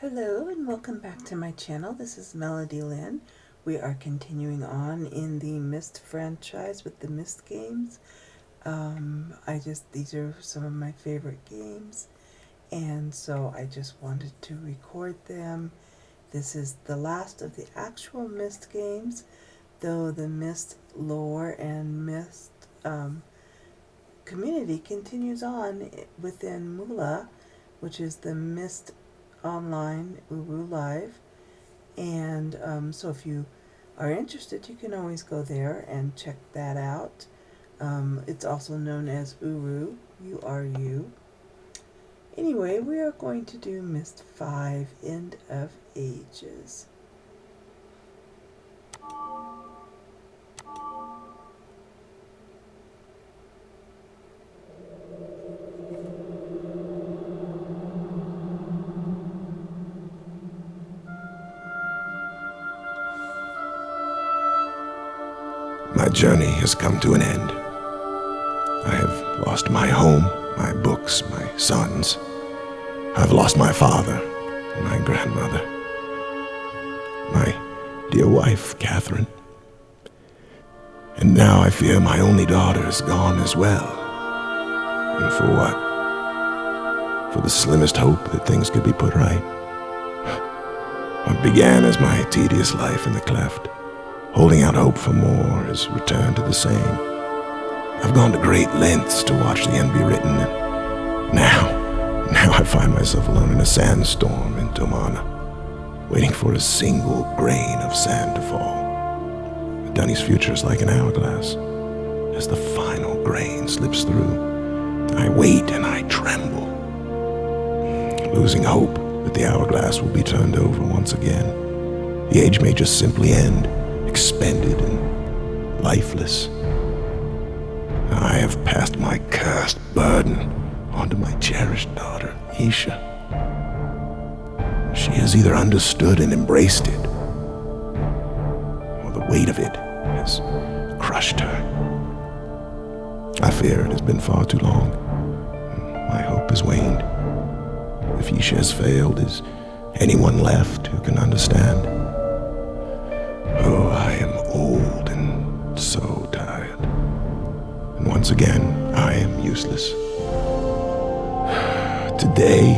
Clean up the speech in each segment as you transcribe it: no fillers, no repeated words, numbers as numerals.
Hello and welcome back to my channel. This is Melody Lynn. We are continuing on in the Myst franchise with the Myst games. These are some of my favorite games, and so I just wanted to record them. This is the last of the actual Myst games, though the Myst lore and Myst community continues on within Moolah, which is the Myst online Uru Live, and so if you are interested, you can always go there and check that out. It's also known as Uru, U-R-U. Anyway, we are going to do Myst 5, End of Ages. My journey has come to an end. I have lost my home, my books, my sons. I've lost my father, my grandmother, my dear wife, Catherine. And now I fear my only daughter is gone as well. And for what? For the slimmest hope that things could be put right. What began as my tedious life in the cleft, holding out hope for more, has returned to the same. I've gone to great lengths to watch the end be written, and now I find myself alone in a sandstorm in Tomana, waiting for a single grain of sand to fall. Dunny's future is like an hourglass. As the final grain slips through, I wait and I tremble, losing hope that the hourglass will be turned over once again. The age may just simply end, expended and lifeless. I have passed my cursed burden on to my cherished daughter, Isha. She has either understood and embraced it, or the weight of it has crushed her. I fear it has been far too long. My hope has waned. If Isha has failed, is anyone left who can understand? Oh, I am old and so tired. And once again, I am useless. Today,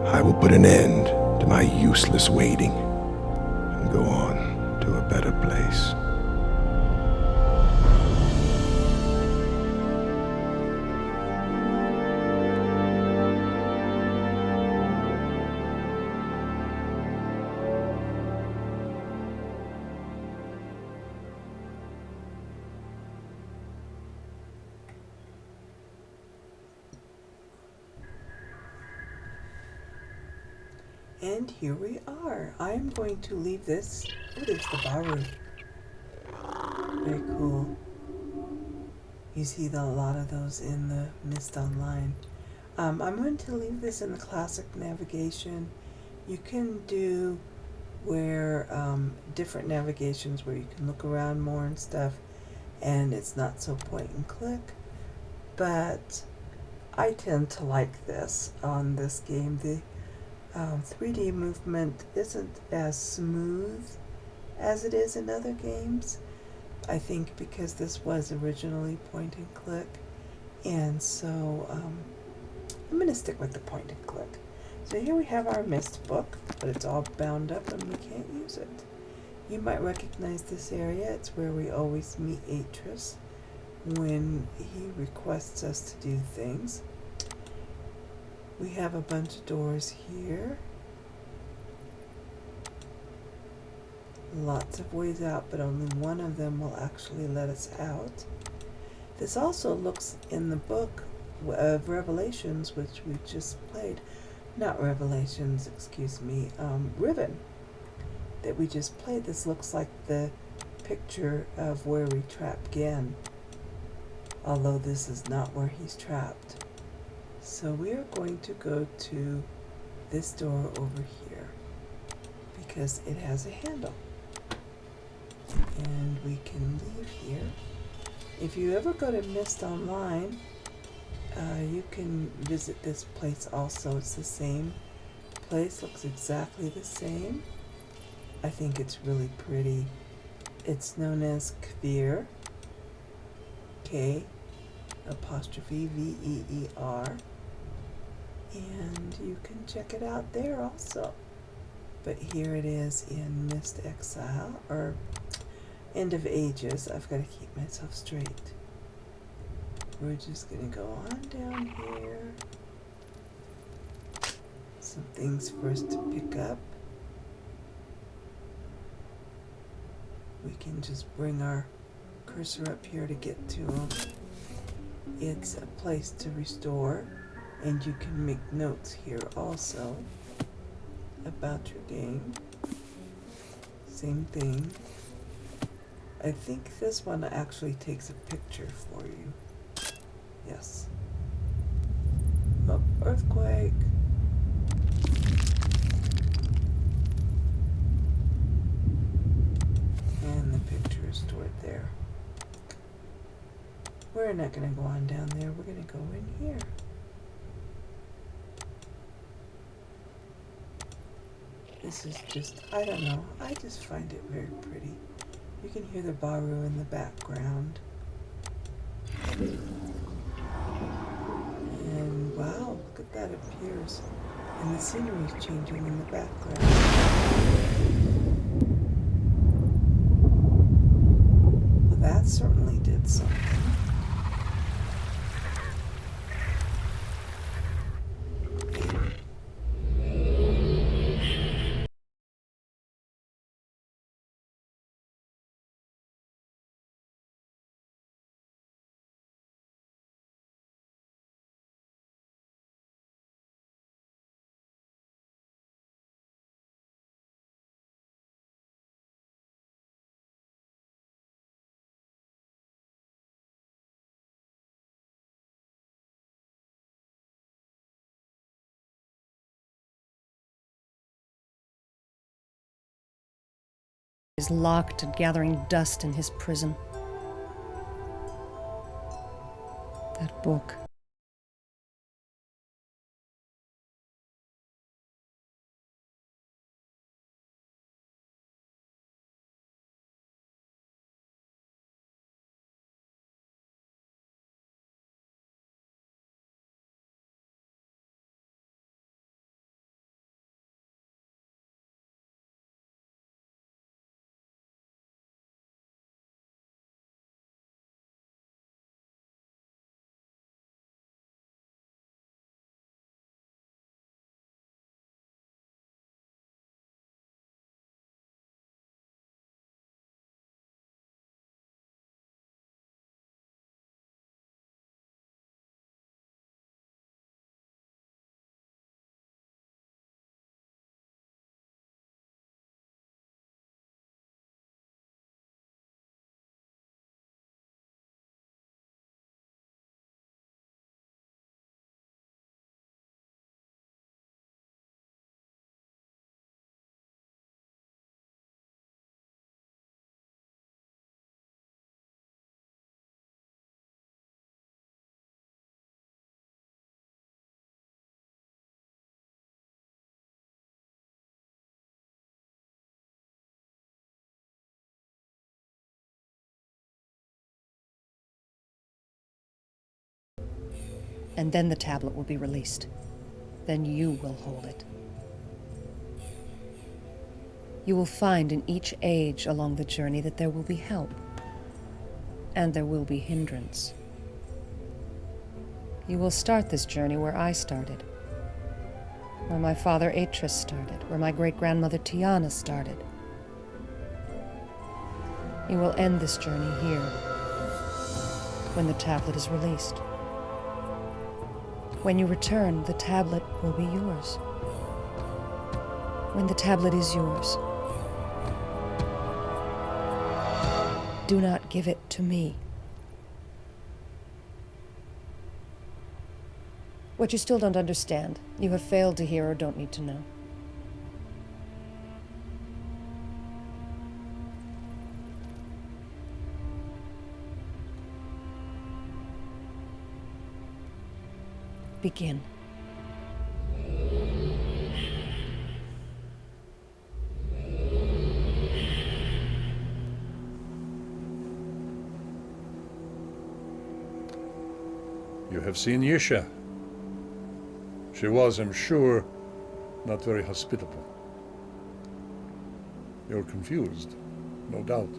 I will put an end to my useless waiting and go on to a better place. And here we are. I'm going to leave this. Oh, there's the Baru. Very cool. You see a lot of those in the Myst Online. I'm going to leave this in the classic navigation. You can do where different navigations where you can look around more and stuff, and it's not so point and click. But I tend to like this on this game. The 3D movement isn't as smooth as it is in other games. I think because this was originally point and click, and so I'm going to stick with the point and click. So here we have our Myst book, but it's all bound up and we can't use it. You might recognize this area. It's where we always meet Atris when he requests us to do things. We have a bunch of doors here. lots of ways out, but only one of them will actually let us out. This also looks in the book of Revelations, which we just played. Not Revelations, excuse me, Riven, that we just played. This looks like the picture of where we trap Gen, although this is not where he's trapped. So we are going to go to this door over here because it has a handle. And we can leave here. If you ever go to Myst online, you can visit this place also. It's the same place, looks exactly the same. I think it's really pretty. It's known as Kveer, K apostrophe Veer, and you can check it out there also. But here it is in Myst Exile, or End of Ages. I've got to keep myself straight. We're just going to go on down here. Some things for us to pick up. We can just bring our cursor up here to get to them. It's a place to restore, and you can make notes here also about your game. Same thing. I think this one actually takes a picture for you. Yes. Oh, earthquake. And the picture is stored there. We're not going to go on down there. We're going to go in here. This is just, I don't know. I just find it very pretty. You can hear the Baru in the background. And wow, look at that, it appears. And the scenery is changing in the background. Well, that certainly did something. Is locked and gathering dust in his prison. That book. And then the tablet will be released. Then you will hold it. You will find in each age along the journey that there will be help. And there will be hindrance. You will start this journey where I started. Where my father Atris started. Where my great-grandmother Tiana started. You will end this journey here, when the tablet is released. When you return, the tablet will be yours. When the tablet is yours, do not give it to me. What you still don't understand, you have failed to hear or don't need to know. Begin. You have seen Yisha. She was, I'm sure, not very hospitable. You're confused, no doubt.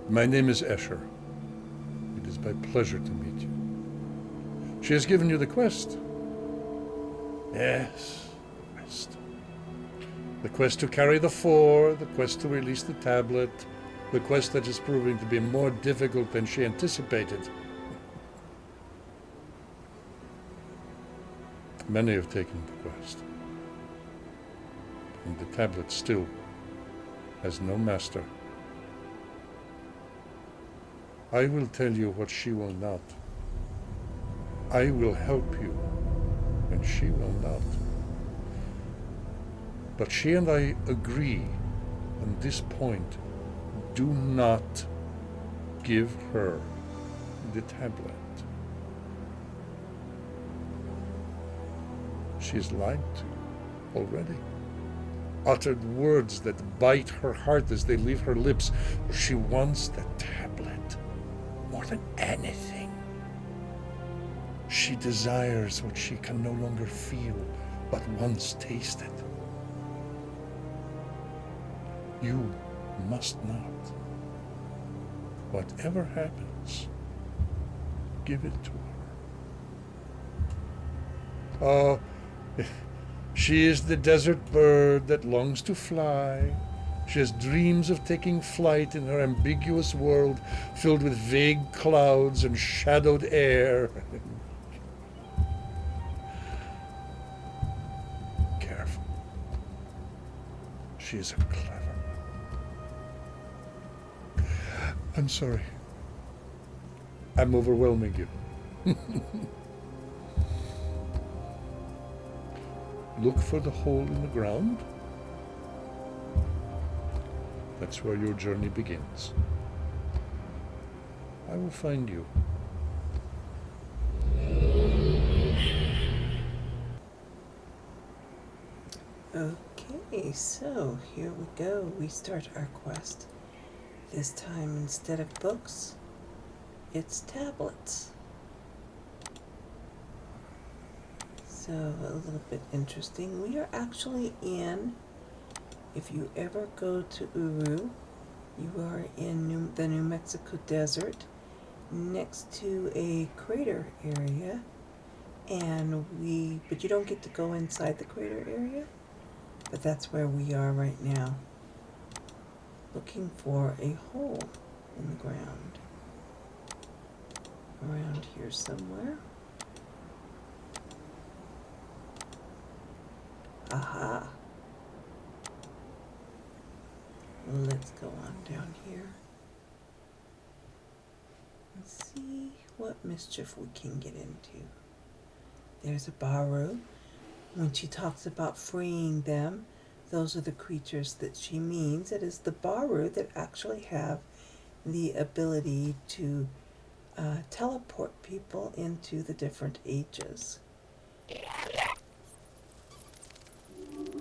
My name is Escher. It is my pleasure to meet you. She has given you the quest. Yes, the quest. The quest to carry the four, the quest to release the tablet, the quest that is proving to be more difficult than she anticipated. Many have taken the quest, and the tablet still has no master. I will tell you what she will not. I will help you, and she will not. But she and I agree on this point. Do not give her the tablet. She is lied to already. Uttered words that bite her heart as they leave her lips. She wants the tablet more than anything. She desires what she can no longer feel, but once tasted. You must not. Whatever happens, give it to her. Oh, she is the desert bird that longs to fly. She has dreams of taking flight in her ambiguous world filled with vague clouds and shadowed air. Careful. She is a clever. I'm sorry. I'm overwhelming you. Look for the hole in the ground. That's where your journey begins. I will find you. Okay, so here we go. We start our quest. This time, instead of books, it's tablets. So, a little bit interesting. We are actually in, if you ever go to Uru, you are in the New Mexico desert, next to a crater area, but you don't get to go inside the crater area, but that's where we are right now. Looking for a hole in the ground. Around here somewhere. Aha. Let's go on down here. Let's see what mischief we can get into. There's a Baru. When she talks about freeing them, those are the creatures that she means. It is the Baru that actually have the ability to teleport people into the different ages.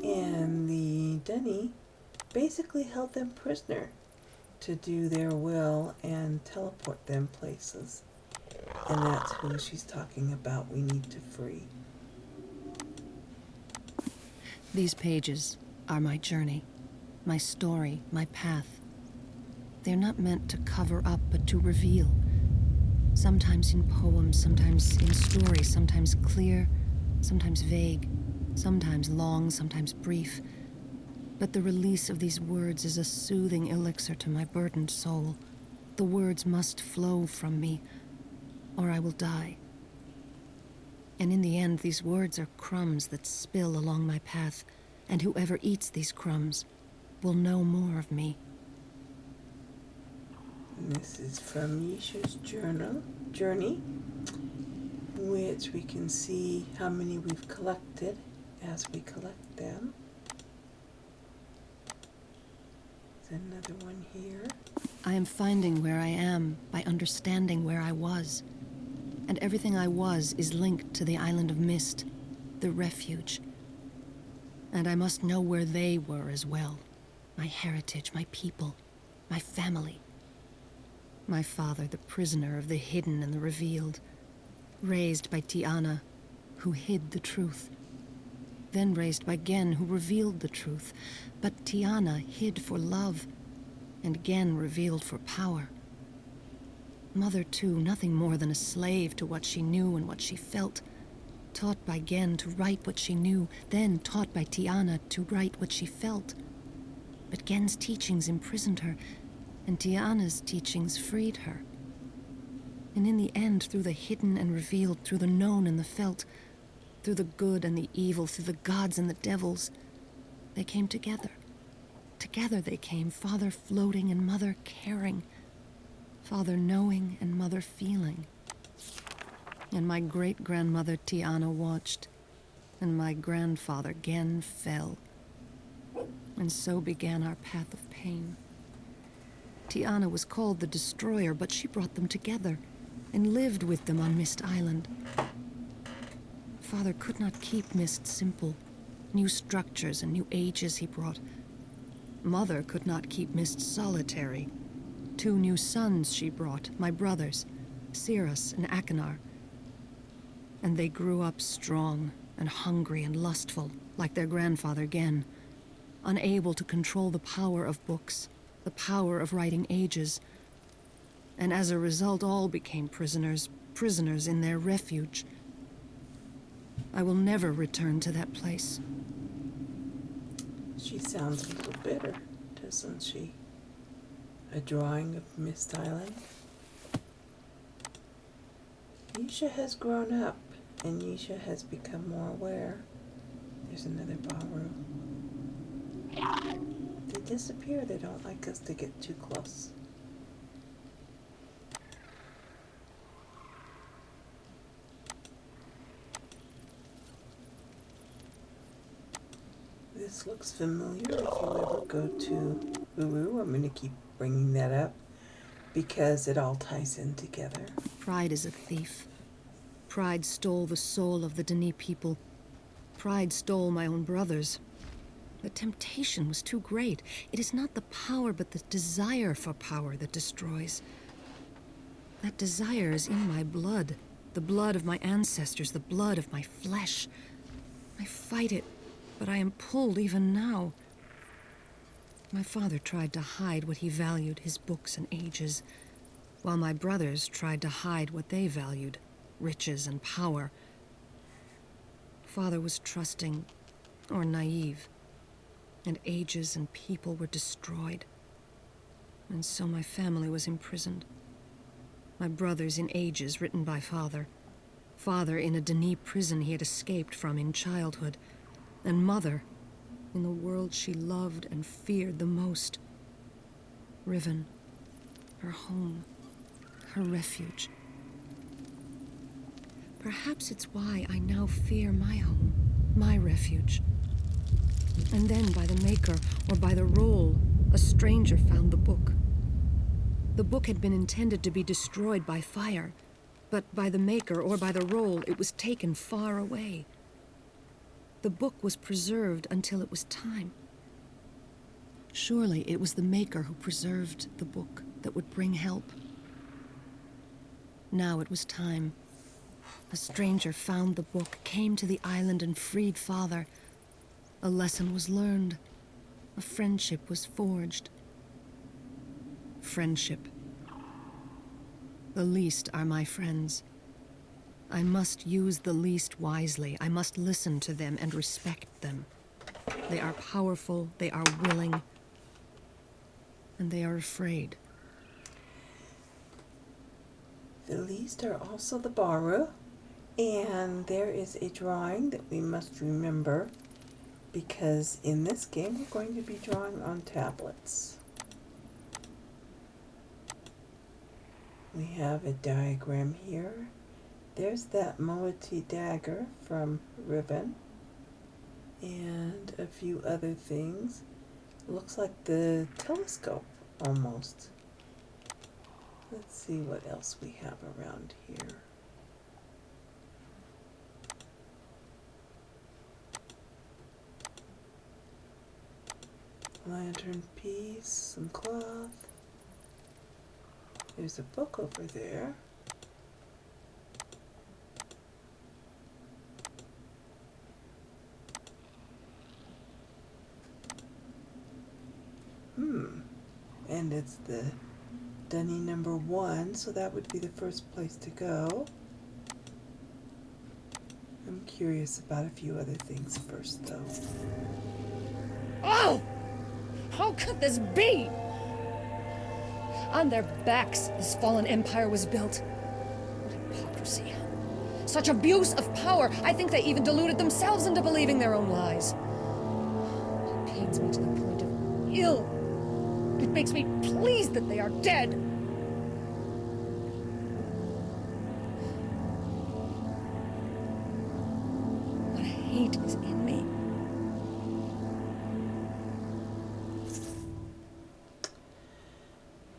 And the Dunny basically held them prisoner to do their will and teleport them places. And that's who she's talking about we need to free. These pages are my journey, my story, my path. They're not meant to cover up, but to reveal. Sometimes in poems, sometimes in stories, sometimes clear, sometimes vague, sometimes long, sometimes brief. But the release of these words is a soothing elixir to my burdened soul. The words must flow from me, or I will die. And in the end, these words are crumbs that spill along my path, and whoever eats these crumbs will know more of me. And this is from Yisha's journey, which we can see how many we've collected as we collect them. There's another one here. I am finding where I am by understanding where I was. And everything I was is linked to the island of Myst, the refuge. And I must know where they were as well. My heritage, my people, my family. My father, the prisoner of the hidden and the revealed. Raised by Tiana, who hid the truth. Then raised by Gen, who revealed the truth. But Tiana hid for love, and Gen revealed for power. Mother, too, nothing more than a slave to what she knew and what she felt. Taught by Gen to write what she knew, then taught by Tiana to write what she felt. But Gen's teachings imprisoned her, and Tiana's teachings freed her. And in the end, through the hidden and revealed, through the known and the felt, through the good and the evil, through the gods and the devils, they came together. Together they came, father floating and mother caring. Father knowing and mother feeling. And my great-grandmother Tiana watched, and my grandfather Gen fell. And so began our path of pain. Tiana was called the Destroyer, but she brought them together, and lived with them on Myst Island. Father could not keep Myst simple. New structures and new ages he brought. Mother could not keep Myst solitary. 2 new sons she brought, my brothers, Cirrus and Achenar. And they grew up strong and hungry and lustful, like their grandfather Gen, unable to control the power of books, the power of writing ages. And as a result, all became prisoners in their refuge. I will never return to that place. She sounds a little bitter, doesn't she? A drawing of Myst Island. Yisha has grown up, and Yisha has become more aware. There's another ballroom. They disappear. They don't like us to get too close. This looks familiar. If you ever go to Uru, I'm going to keep bringing that up because it all ties in together. Pride is a thief. Pride stole the soul of the Denis people. Pride stole my own brothers. The temptation was too great. It is not the power, but the desire for power that destroys. That desire is in my blood. The blood of my ancestors, the blood of my flesh. I fight it, but I am pulled even now. My father tried to hide what he valued, his books and ages, while my brothers tried to hide what they valued, riches and power. Father was trusting, or naive, and ages and people were destroyed. And so my family was imprisoned. My brothers in ages written by father. Father in a Denis prison he had escaped from in childhood. And mother in the world she loved and feared the most. Riven, her home, her refuge. Perhaps it's why I now fear my home, my refuge. And then by the maker, or by the roll, a stranger found the book. The book had been intended to be destroyed by fire, but by the maker, or by the roll, it was taken far away. The book was preserved until it was time. Surely it was the maker who preserved the book that would bring help. Now it was time. A stranger found the book, came to the island and freed father. A lesson was learned. A friendship was forged. Friendship. The least are my friends. I must use the least wisely. I must listen to them and respect them. They are powerful, they are willing, and they are afraid. The least are also the Baru, and there is a drawing that we must remember because in this game we're going to be drawing on tablets. We have a diagram here. There's that moiety dagger from Riven, and a few other things. Looks like the telescope, almost. Let's see what else we have around here. Lantern piece, some cloth. There's a book over there. And it's the Dunny number 1, so that would be the first place to go. I'm curious about a few other things first, though. Oh! How could this be? On their backs, this fallen empire was built. What hypocrisy. Such abuse of power. I think they even deluded themselves into believing their own lies. It pains me to the point of ill. It makes me pleased that they are dead. What hate is in me.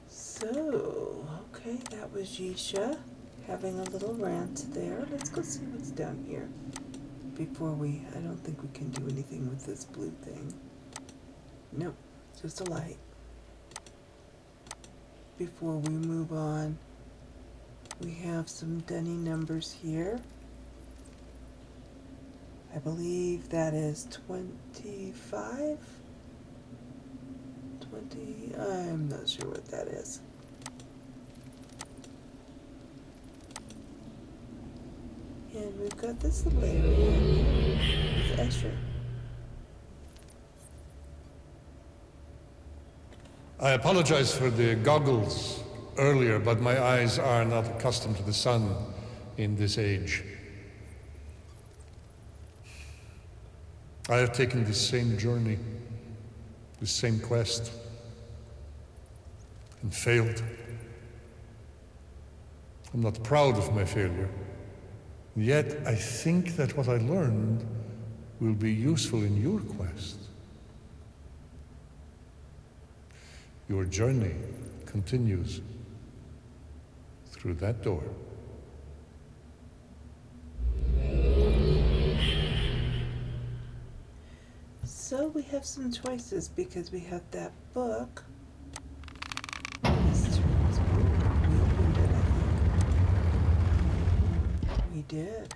So, okay, that was Yisha having a little rant there. Let's go see what's down here before I don't think we can do anything with this blue thing. Nope, just a light. Before we move on, we have some Dunny numbers here. I believe that is 25? 20? I'm not sure what that is. And we've got this little area with Escher. I apologize for the goggles earlier, but my eyes are not accustomed to the sun in this age. I have taken this same journey, this same quest, and failed. I'm not proud of my failure, yet I think that what I learned will be useful in your quest. Your journey continues through that door. So we have some choices because we have that book. This was weird. We opened it, I think. We did.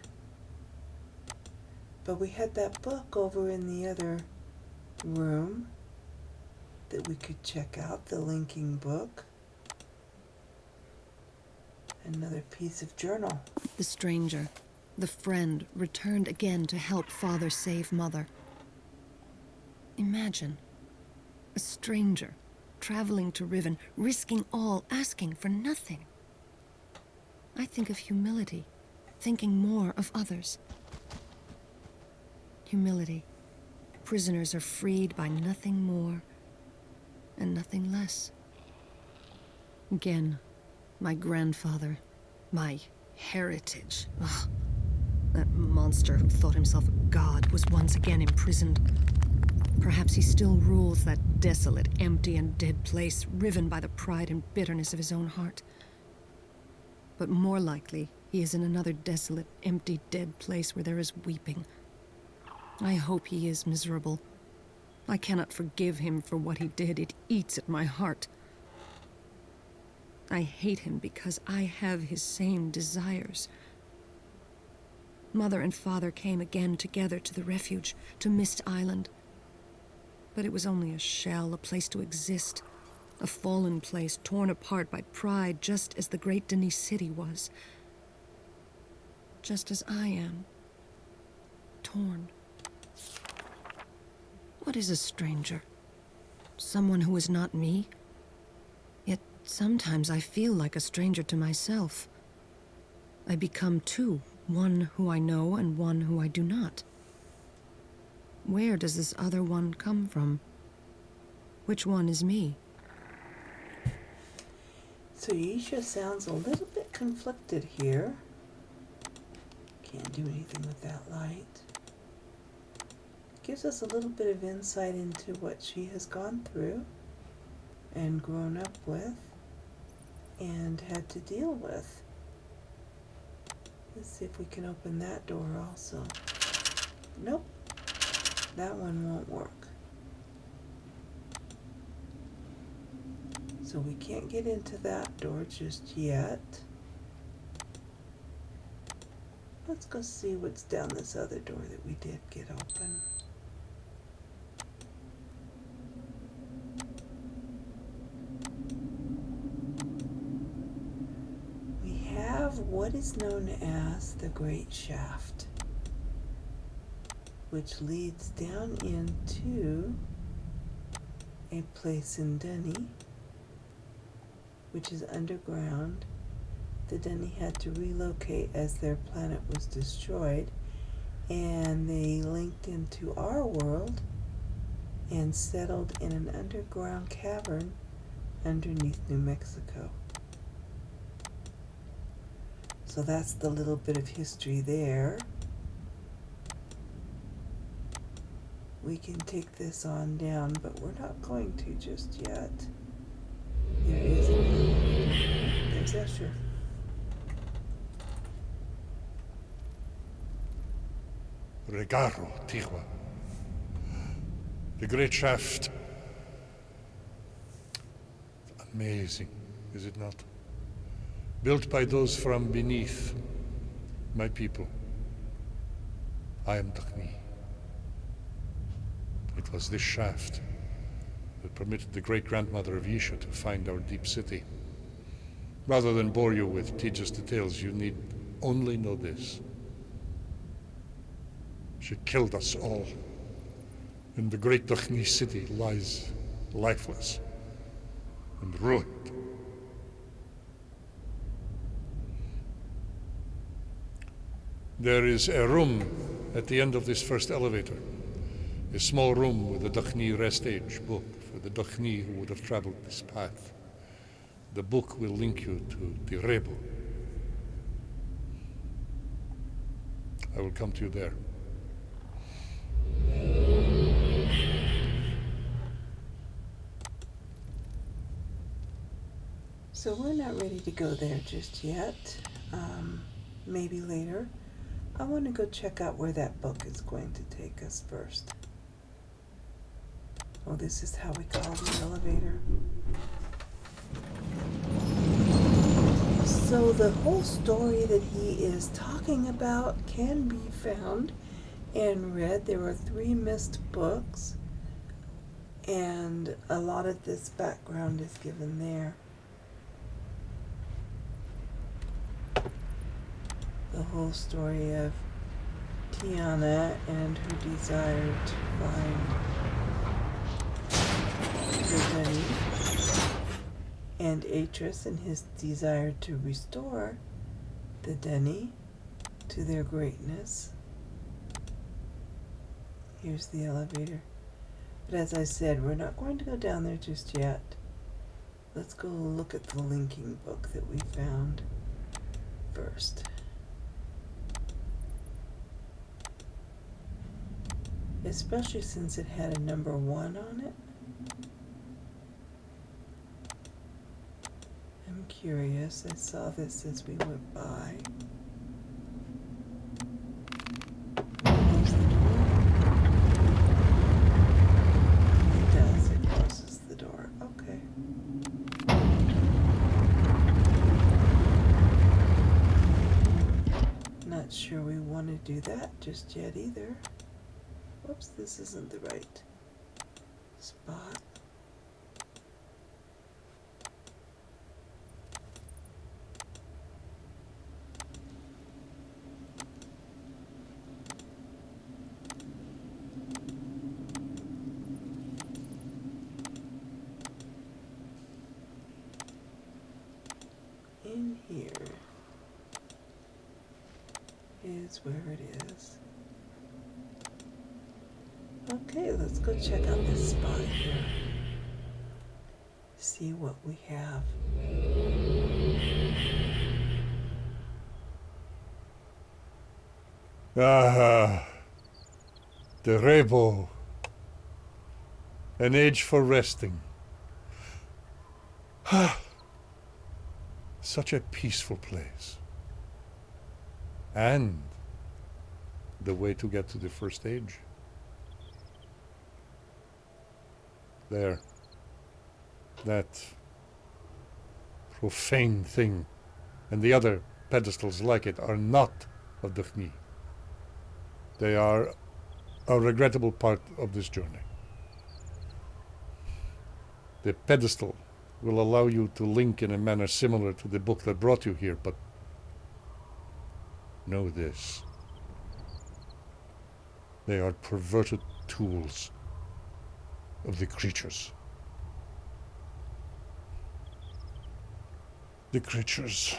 But we had that book over in the other room that we could check out, the linking book. Another piece of journal. The stranger, the friend, returned again to help father save mother. Imagine, a stranger, traveling to Riven, risking all, asking for nothing. I think of humility, thinking more of others. Humility. Prisoners are freed by nothing more and nothing less. Again, my grandfather, my heritage. Ugh. That monster who thought himself a god was once again imprisoned. Perhaps he still rules that desolate, empty, and dead place, riven by the pride and bitterness of his own heart. But more likely, he is in another desolate, empty, dead place where there is weeping. I hope he is miserable. I cannot forgive him for what he did. It eats at my heart. I hate him because I have his same desires. Mother and father came again together to the refuge, to Myst Island. But it was only a shell, a place to exist. A fallen place, torn apart by pride, just as the great Denis city was. Just as I am. Torn. What is a stranger? Someone who is not me? Yet sometimes I feel like a stranger to myself. I become two, one who I know and one who I do not. Where does this other one come from? Which one is me? So Yisha sounds a little bit conflicted here. Can't do anything with that light. Gives us a little bit of insight into what she has gone through and grown up with and had to deal with. Let's see if we can open that door also. Nope, that one won't work. So we can't get into that door just yet. Let's go see what's down this other door that we did get open. We have what is known as the Great Shaft, which leads down into a place in Denny, which is underground. The Denny had to relocate as their planet was destroyed, and they linked into our world and settled in an underground cavern underneath New Mexico. So that's the little bit of history there. We can take this on down, but we're not going to just yet. There is there's Escher. Regaro, Tihua. The great shaft. Amazing, is it not? Built by those from beneath, my people. I am Dakhni. It was this shaft that permitted the great-grandmother of Yisha to find our deep city. Rather than bore you with tedious details, you need only know this. She killed us all, and the great Dakhni city lies lifeless and ruined. There is a room at the end of this first elevator. A small room with a Dakhni rest age book for the Dakhni who would have traveled this path. The book will link you to Tirebo. I will come to you there. So we're not ready to go there just yet. Maybe later. I want to go check out where that book is going to take us first. Oh, this is how we call the elevator. So the whole story that he is talking about can be found and read. There are 3 Myst books, and a lot of this background is given there. The whole story of Tiana and her desire to find her Denny, and Atris and his desire to restore the Denny to their greatness. Here's the elevator. But as I said, we're not going to go down there just yet. Let's go look at the linking book that we found first. Especially since it had a number 1 on it. I'm curious. I saw this as we went by. Close the door. It does. It closes the door. Okay. Not sure we want to do that just yet either. Whoops, this isn't the right spot. that's where it is. Okay, let's go check out this spot here. See what we have. Ah, the Rebo. An age for resting. Such a peaceful place. And the way to get to the first age. There. That profane thing and the other pedestals like it are not of the Fni. They are a regrettable part of this journey. The pedestal will allow you to link in a manner similar to the book that brought you here, but know this. They are perverted tools of the creatures. The creatures.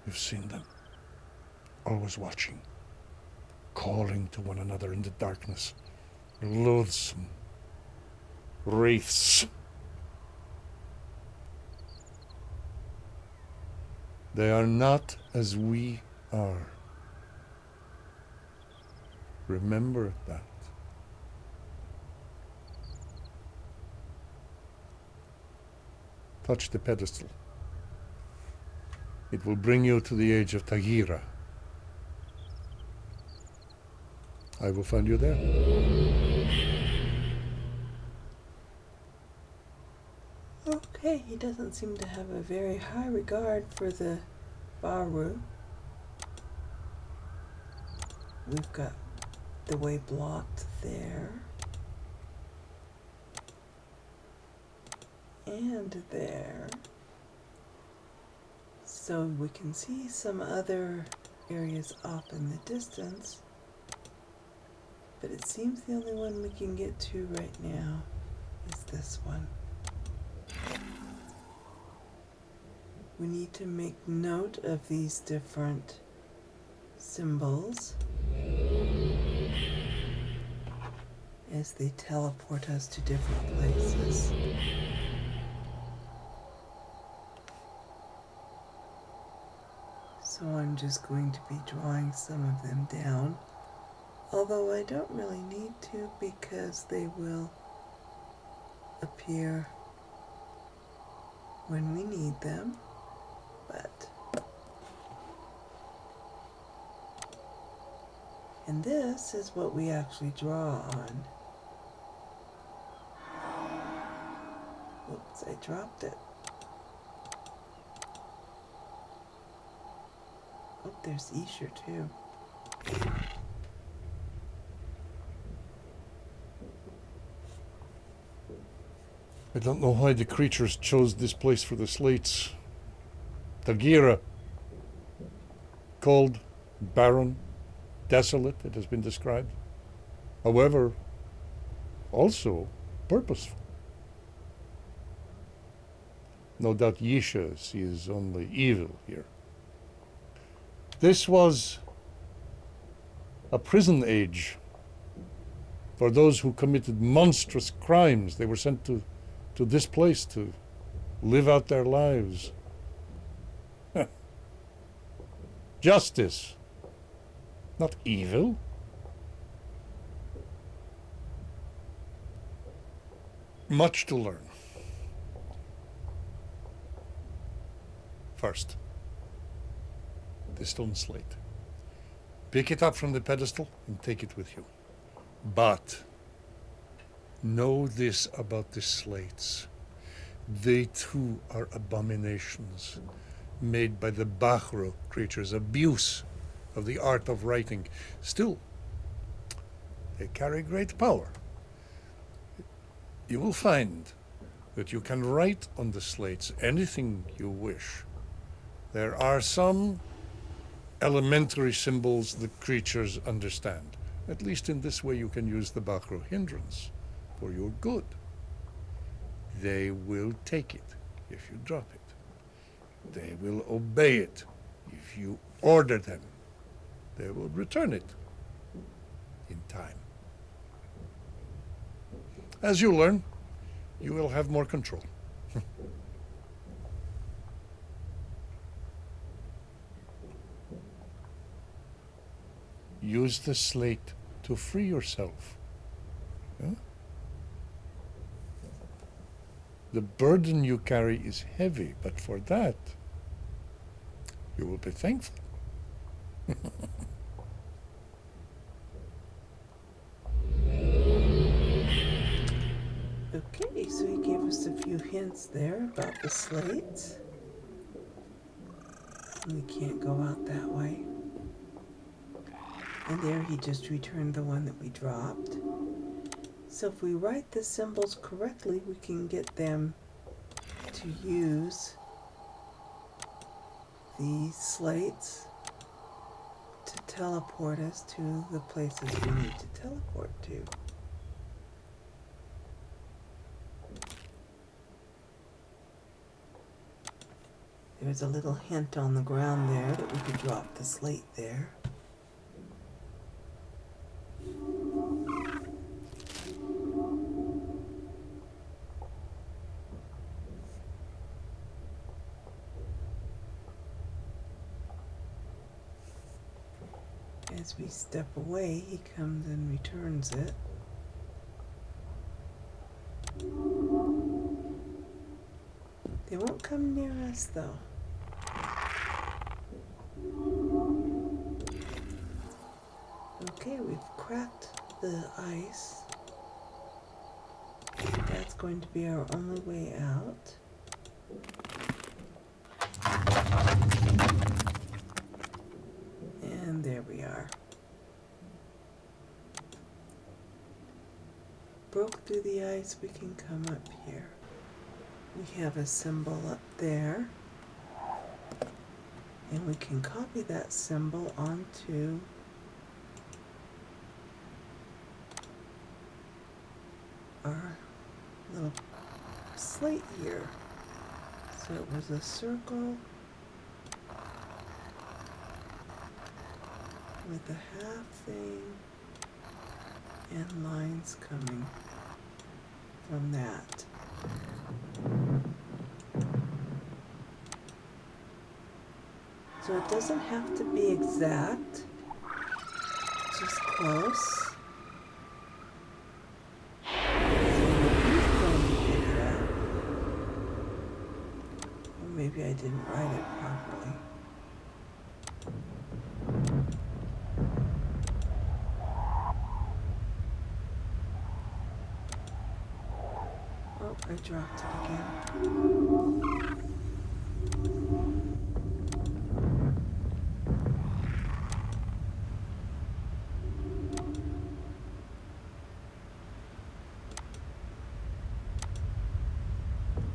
You've seen them. Always watching. Calling to one another in the darkness. Loathsome. Wraiths. They are not as we are. Remember that. Touch the pedestal. It will bring you to the age of Tagira. I will find you there. Okay, he doesn't seem to have a very high regard for the Baru. We've got the way blocked there. And there. So we can see some other areas off in the distance. But it seems the only one we can get to right now is this one. We need to make note of these different symbols as they teleport us to different places. So I'm just going to be drawing some of them down, although I don't really need to because they will appear when we need them. But and this is what we actually draw on. Oops, I dropped it. Oh, there's Escher too. I don't know why the creatures chose this place for the slates. Tagira. Cold, barren, desolate, it has been described. However, also purposeful. No doubt Yisha sees only evil here. This was a prison age for those who committed monstrous crimes. They were sent to this place to live out their lives. Justice, not evil. Much to learn. First, the stone slate. Pick it up from the pedestal and take it with you. But know this about the slates. They too are abominations made by the Bahro creatures, abuse of the art of writing. Still, they carry great power. You will find that you can write on the slates anything you wish. There are some elementary symbols the creatures understand. At least in this way you can use the Bahro hindrance for your good. They will take it if you drop it. They will obey it If you order them, they will return it in time. As you learn, you will have more control. Use the slate to free yourself. Huh? The burden you carry is heavy, but for that, you will be thankful. Okay, so he gave us a few hints there about the slates. We can't go out that way. And there he just returned the one that we dropped. So if we write the symbols correctly, we can get them to use these slates to teleport us to the places we need to teleport to. There's a little hint on the ground there that we could drop the slate there. As we step away, he comes and returns it. They won't come near us though. Okay, we've cracked the ice. That's going to be our only way out. And there we are. Broke through the ice, we can come up here. We have a symbol up there. And we can copy that symbol onto our little slate here. So it was a circle with a half thing and lines coming from that. So it doesn't have to be exact, just close. Maybe I didn't write it properly. Oh, I dropped it again.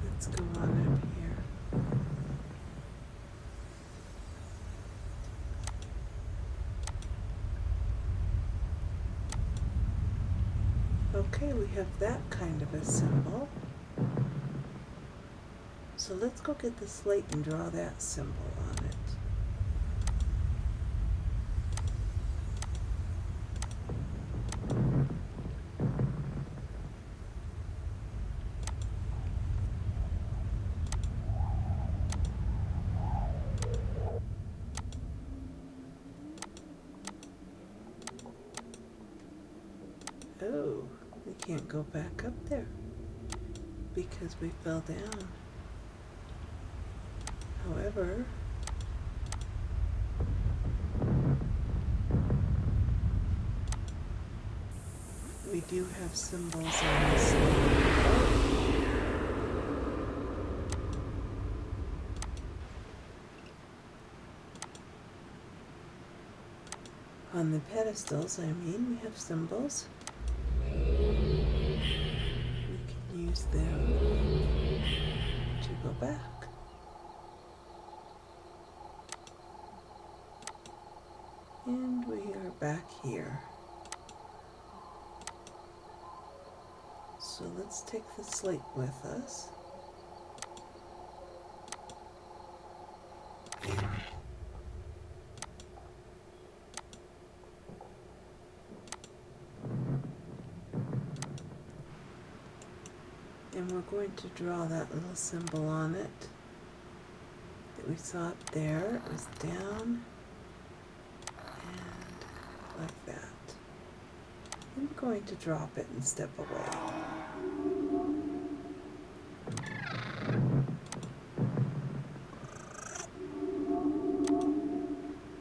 Let's go on up here. Okay, we have that kind of a symbol. So let's go get the slate and draw that symbol on it. Oh, we can't go back up there because we fell down. However, we do have symbols on this slide. On the pedestals, we have symbols. We can use them to go back. And we are back here. So let's take the slate with us. And we're going to draw that little symbol on it that we saw up there. It was down and like that. I'm going to drop it and step away.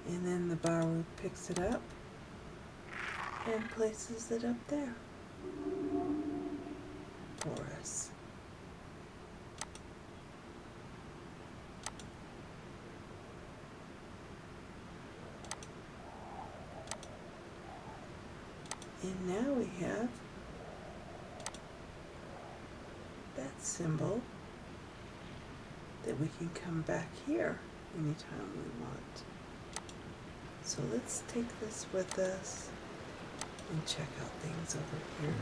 And then the Baru picks it up and places it up there for us. And now we have that symbol that we can come back here anytime we want. So let's take this with us and check out things over here.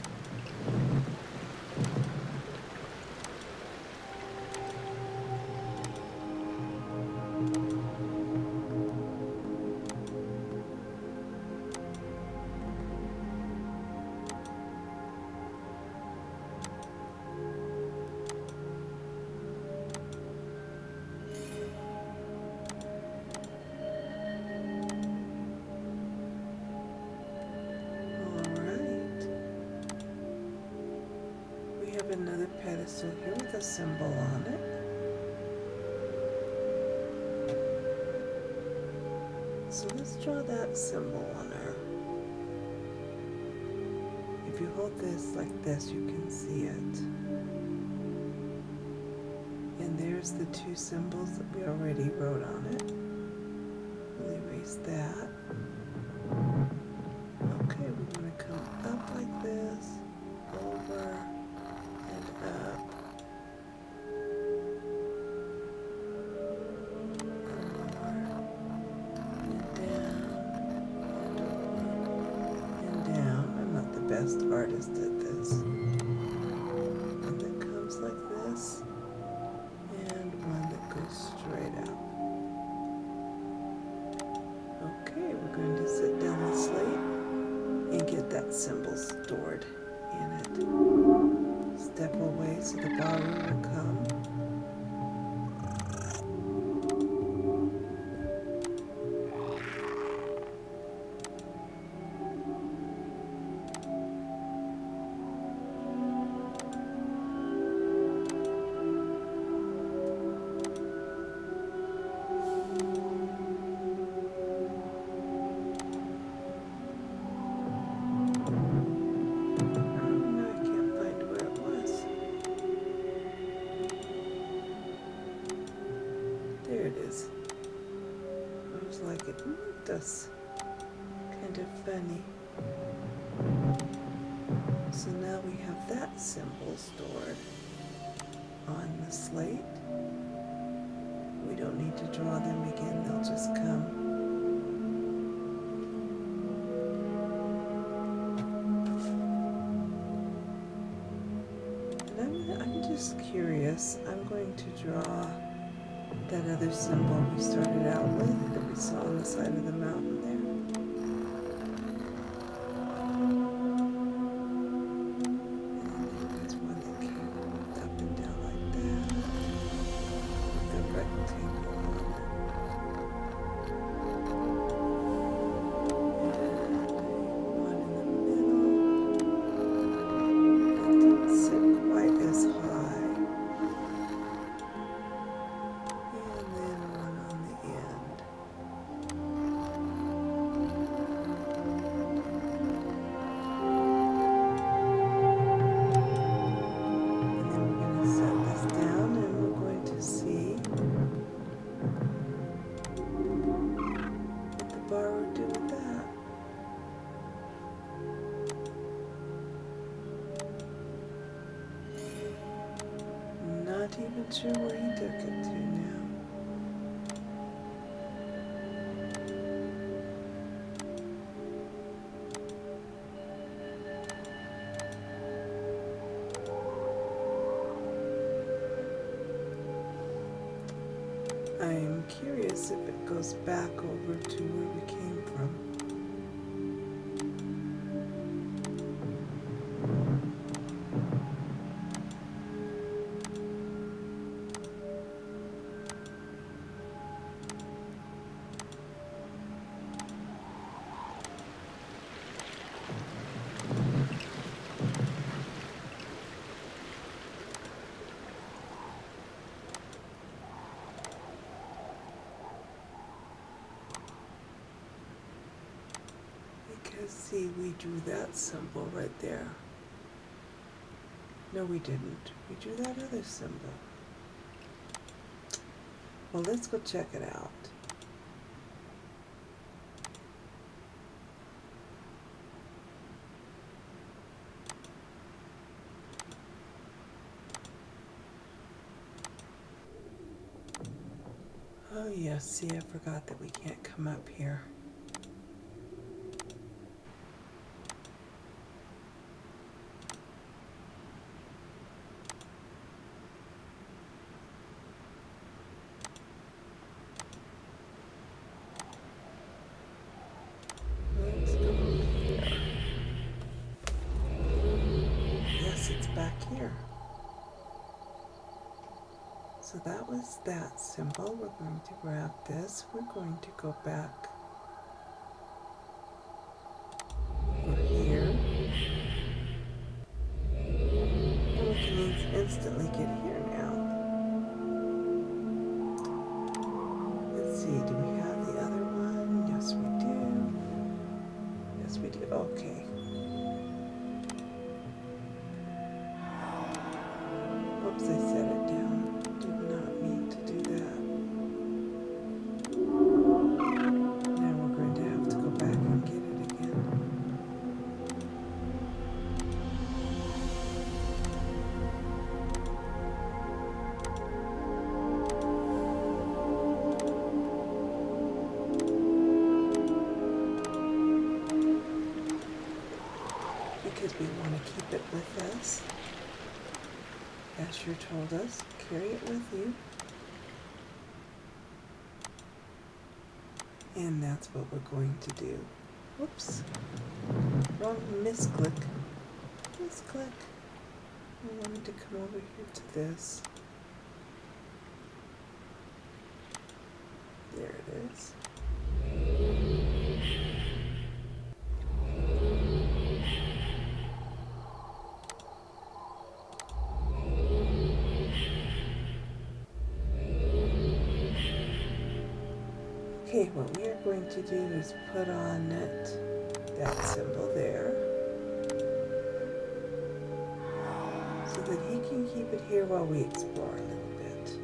Another pedestal here with a symbol on it. So let's draw that symbol on her. If you hold this like this, you can see it. And there's the two symbols that we already wrote on it. We'll erase that. Okay, we're going to come up like this, over, up, and down. I'm not the best artist at this. One that comes like this, and one that goes straight out. Okay, we're going to sit down the slate and get that symbol stored in it. Step away so the Baru will come. There it is. I was like, it looked us kind of funny. So now we have that symbol stored on the slate. We don't need to draw them again, they'll just come. And I'm just curious, I'm going to draw that other symbol we started out with that we saw on the side of the mountain there. And then there's one that came up and down like that, with a rectangle on it. And one in the middle that didn't sit quite as high. Not even sure where he took it to now. I'm curious if it goes back over to where we came from. see, we drew that symbol right there. No, we didn't. We drew that other symbol. Well, let's go check it out. Oh, yes, see, I forgot that we can't come up here. Let's go here. Yes, it's back here. So that was that symbol. We're going to grab this. We're going to go back over here. And we can instantly get here now. Let's see, do we have the other one? Yes, we do. Yes, we do. Okay. Oops, I set it down. Did not mean to do that. Now we're going to have to go back and get it again. Because we want to keep it with us. Asher told us, carry it with you. And that's what we're going to do. Whoops. Wrong misclick. Misclick. I wanted to come over here to this. There it is. Okay, what we are going to do is put on that symbol there so that he can keep it here while we explore a little bit.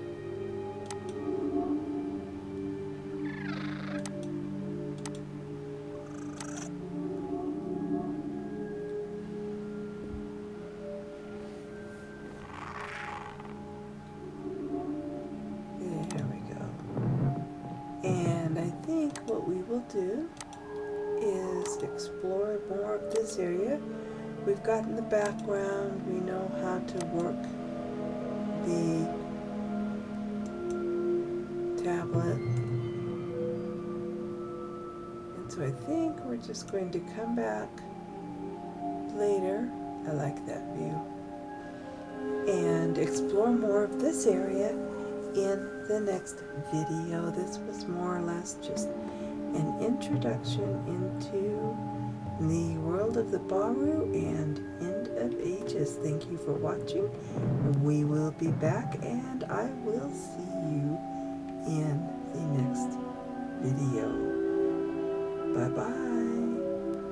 There we go. And I think what we will do is explore more of this area. We've gotten the background, we know how to work the tablet. And so I think we're just going to come back later, I like that view, and explore more of this area in the next video. This was more or less just an introduction into the world of the Baru and End of Ages. Thank you for watching. We will be back and I will see you in the next video. Bye bye.